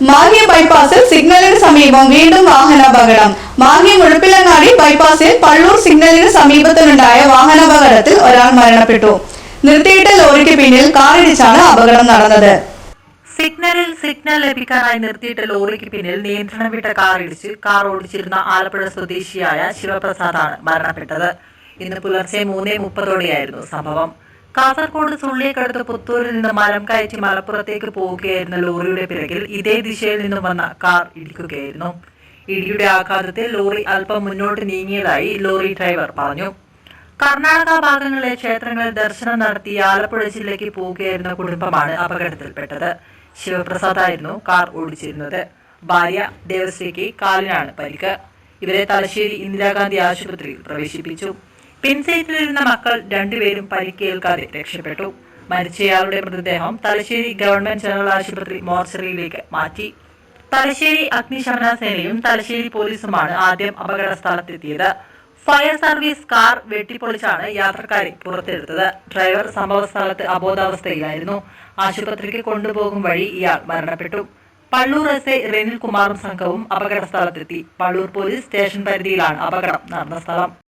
മാഹി ബൈപ്പാസിൽ സിഗ്നലിന് സമീപം വീണ്ടും വാഹനാപകടം. മാഹി മുഴപ്പിലങ്ങാടി ബൈപ്പാസിൽ പള്ളൂർ സിഗ്നലിന് സമീപത്തിനുണ്ടായ വാഹനാപകടത്തിൽ ഒരാൾ മരണപ്പെട്ടു. നിർത്തിയിട്ട ലോറിക്ക് പിന്നിൽ കാറിടിച്ചാണ് അപകടം നടന്നത്. സിഗ്നലിൽ സിഗ്നൽ ലഭിക്കാനായി നിർത്തിയിട്ട ലോറിക്ക് പിന്നിൽ നിയന്ത്രണം വിട്ട കാർ ഓടിച്ചിരുന്ന ആലപ്പുഴ സ്വദേശിയായ ശിവപ്രസാദാണ് മരണപ്പെട്ടത്. ഇന്ന് പുലർച്ചെ 3:30 സംഭവം. കാസർഗോഡ് സുള്ളിയക്കടുത്ത് പുത്തൂരിൽ നിന്ന് മരം കയറ്റി മലപ്പുറത്തേക്ക് പോവുകയായിരുന്ന ലോറിയുടെ പിറകിൽ ഇതേ ദിശയിൽ നിന്നും വന്ന കാർ ഇടിക്കുകയായിരുന്നു. ഇടിയുടെ ആഘാതത്തിൽ ലോറി അല്പം മുന്നോട്ട് നീങ്ങിയതായി ലോറി ഡ്രൈവർ പറഞ്ഞു. കർണാടക ഭാഗങ്ങളിലെ ക്ഷേത്രങ്ങളിൽ ദർശനം നടത്തി ആലപ്പുഴ ജില്ലയ്ക്ക് പോവുകയായിരുന്ന കുടുംബമാണ് അപകടത്തിൽപ്പെട്ടത്. ശിവപ്രസാദായിരുന്നു കാർ ഓടിച്ചിരുന്നത്. ഭാര്യ ദേവശ്രീക്ക് കാലിനാണ് പരിക്ക്. ഇവരെ തലശ്ശേരി ഇന്ദിരാഗാന്ധി ആശുപത്രിയിൽ പ്രവേശിപ്പിച്ചു. പിൻസീറ്റിലിരുന്ന മക്കൾ രണ്ടുപേരും പരിക്കേൽക്കാതെ രക്ഷപ്പെട്ടു. മരിച്ചയാളുടെ മൃതദേഹം തലശ്ശേരി ഗവൺമെന്റ് ജനറൽ ആശുപത്രി മോർച്ചറിയിലേക്ക് മാറ്റി. തലശ്ശേരി അഗ്നിശമന സേനയും തലശ്ശേരി പോലീസുമാണ് ആദ്യം അപകട സ്ഥലത്തെത്തിയത്. ഫയർ സർവീസ് കാർ വെട്ടിപ്പൊളിച്ചാണ് യാത്രക്കാരെ പുറത്തെടുത്തത്. ഡ്രൈവർ സംഭവ സ്ഥലത്ത് അബോധാവസ്ഥയിലായിരുന്നു. ആശുപത്രിക്ക് കൊണ്ടുപോകും വഴി ഇയാൾ മരണപ്പെട്ടു. പള്ളൂർ എസ്.ഐ റെനിൽ കുമാറും സംഘവും അപകട സ്ഥലത്തെത്തി. പള്ളൂർ പോലീസ് സ്റ്റേഷൻ പരിധിയിലാണ് അപകടം നടന്ന സ്ഥലം.